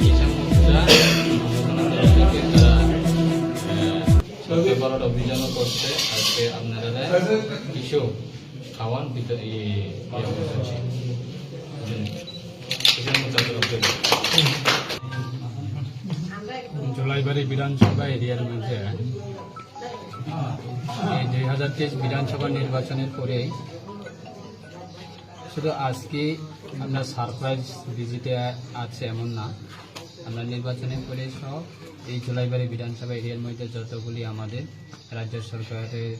কিষাণ মোর্চা সরকার অভিযানও করছে। আজকে আপনারা কিছু খাওয়ান জোলাইবাড়ি বিধানসভা এরিয়ার মধ্যে এই 2023 বিধানসভা নির্বাচনের পরে শুধু আজকে আমরা সারপ্রাইজ ভিজিটে আছে এমন না, আমরা নির্বাচনের পরে সব এই জোলাইবাড়ি বিধানসভা এরিয়ার মধ্যে যতগুলি আমাদের রাজ্য সরকারের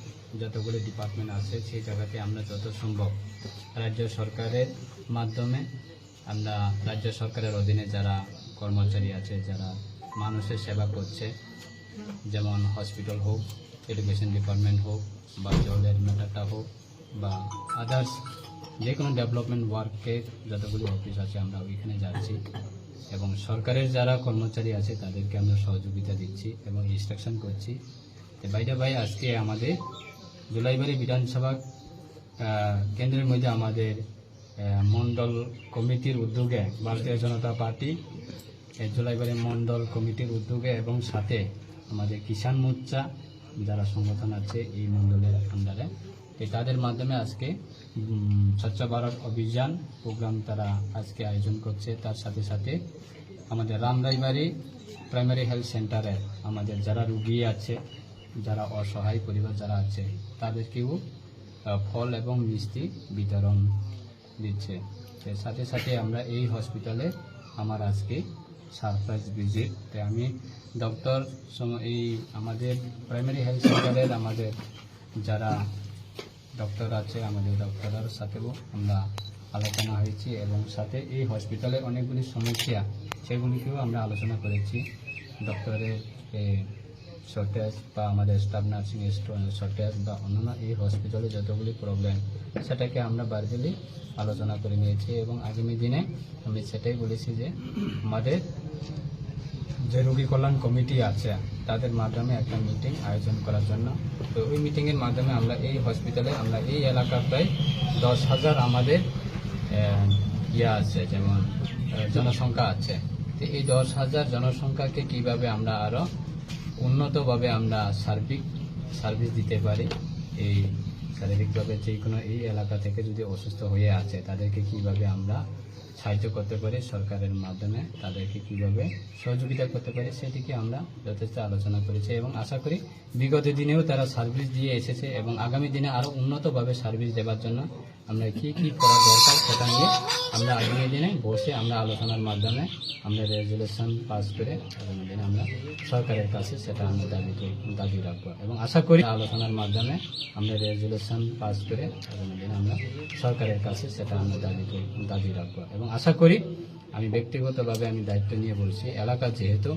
যতগুলি ডিপার্টমেন্ট আছে সেই জায়গাতে আমরা যত সম্ভব রাজ্য সরকারের মাধ্যমে আমরা রাজ্য সরকারের অধীনে যারা কর্মচারী আছে, যারা মানুষের সেবা করছে, যেমন হসপিটাল হোক, এডুকেশন ডিপার্টমেন্ট হোক, বা জলের ম্যাটারটা হোক, বা আদার্স যে কোনো ডেভেলপমেন্ট ওয়ার্কের যতগুলি অফিস আছে আমরা ওইখানে যাচ্ছি এবং সরকারের যারা কর্মচারী আছে তাদেরকে আমরা সহযোগিতা দিচ্ছি এবং ইনস্ট্রাকশন করছি। তো ভাই আজকে আমাদের জোলাইবাড়ি বিধানসভা কেন্দ্রের মধ্যে আমাদের মণ্ডল কমিটির উদ্যোগে ভারতীয় জনতা পার্টি জোলাইবাড়ি মণ্ডল কমিটির উদ্যোগে এবং সাথে আমাদের কিষাণ মোর্চা যারা সংগঠন আছে এই মণ্ডলের আন্ডারে তাদের মাধ্যমে আজকে স্বচ্ছ ভারত অভিযান প্রোগ্রাম তারা আজকে আয়োজন করছে। তার সাথে সাথে আমাদের রামরাইবাড়ি প্রাইমারি হেলথ সেন্টারে আমাদের যারা রুগী আছে, যারা অসহায় পরিবার যারা আছে তাদেরকেও ফল এবং মিষ্টি বিতরণ দিচ্ছে। সাথে সাথে আমরা এই হসপিটালে আমার আজকে সারপ্রাইজ ভিজিট। তাই আমি ডক্টর এই আমাদের প্রাইমারি হেলথ সেন্টারের আমাদের যারা ডক্টর আছে আমাদের ডক্টরের সাথেও আমরা আলোচনা হয়েছি এবং সাথে এই হসপিটালের অনেকগুলি সমস্যা সেগুলিকেও আমরা আলোচনা করেছি। ডক্টরের শর্টেজ বা আমাদের স্টাফ নার্সিংয়ের শর্টেজ বা অন্যান্য এই হসপিটালে যতগুলি প্রবলেম সেটাকে আমরা বারবেলি আলোচনা করে নিয়েছি এবং আগামী দিনে আমি সেটাই বলেছি যে আমাদের যে রোগী কল্যাণ কমিটি আছে তাদের মাধ্যমে একটা মিটিং আয়োজন করার জন্য। তো ওই মিটিংয়ের মাধ্যমে আমরা এই হসপিটালে আমরা এই এলাকার প্রায় 10,000 আমাদের আছে যেমন জনসংখ্যা আছে। তো এই 10,000 জনসংখ্যাকে কিভাবে আমরা আরও উন্নতভাবে আমরা সার্ভিস দিতে পারি, এই শারীরিকভাবে যে কোনো এই এলাকা থেকে যদি অসুস্থ হয়ে আছে তাদেরকে কিভাবে আমরা সাহায্য করতে পারি, সরকারের মাধ্যমে তাদেরকে কিভাবে সহযোগিতা করতে পারি সেটিকে আমরা যথেষ্ট আলোচনা করেছি এবং আশা করি বিগত দিনেও তারা সার্ভিস দিয়ে এসেছে এবং আগামী দিনে আরও উন্নতভাবে সার্ভিস দেওয়ার জন্য আমরা কি করা দরকার সেটা নিয়ে আমরা আগামী দিনে বসে আমরা আলোচনার মাধ্যমে আমরা রেজুলেশন পাস করে আগামী দিনে আমরা সরকারের কাছে সেটা আমরা দাবি রাখবো এবং আশা করি আলোচনার মাধ্যমে আমরা রেজুলেশন পাস করে আগামী দিনে আমরা সরকারের কাছে সেটা আমরা দাবি রাখবো এবং আশা করি আমি ব্যক্তিগতভাবে আমি দায়িত্ব নিয়ে বলছি, এলাকা যেহেতু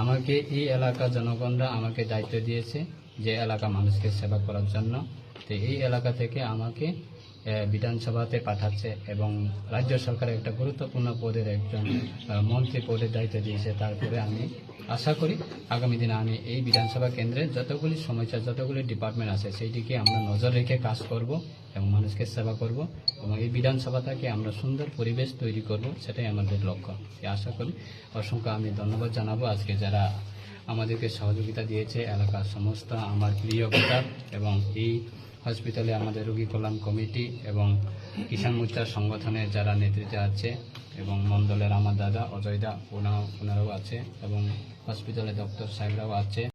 আমাকে এই এলাকার জনগণরা আমাকে দায়িত্ব দিয়েছে যে এলাকা মানুষকে সেবা করার জন্য, তো এই এলাকা থেকে আমাকে বিধানসভাতে পাঠাচ্ছে এবং রাজ্য সরকারের একটা গুরুত্বপূর্ণ পদের একজন মন্ত্রী পদের দায়িত্ব দিয়েছে। তারপরে আমি আশা করি আগামী দিনে আমি এই বিধানসভা কেন্দ্রে যতগুলি সমস্যা যতগুলি ডিপার্টমেন্ট আছে সেইটিকে আমরা নজর রেখে কাজ করব এবং মানুষকে সেবা করব এবং এই বিধানসভাটাকে আমরা সুন্দর পরিবেশ তৈরি করব, সেটাই আমাদের লক্ষ্য। আশা করি অসংখ্য আমি ধন্যবাদ জানাবো আজকে যারা আমাদেরকে সহযোগিতা দিয়েছে এলাকার সমস্ত আমার প্রিয় ভোটার এবং এই হসপিটালে আমাদের রোগী কল্যাণ কমিটি এবং কিষাণ মোর্চার সংগঠনের যারা নেতৃত্বে আছে এবং মণ্ডলের আমার দাদা অজয় দা ওনারাও আছে এবং হসপিটালে ডক্টর সাহেবরাও আছে।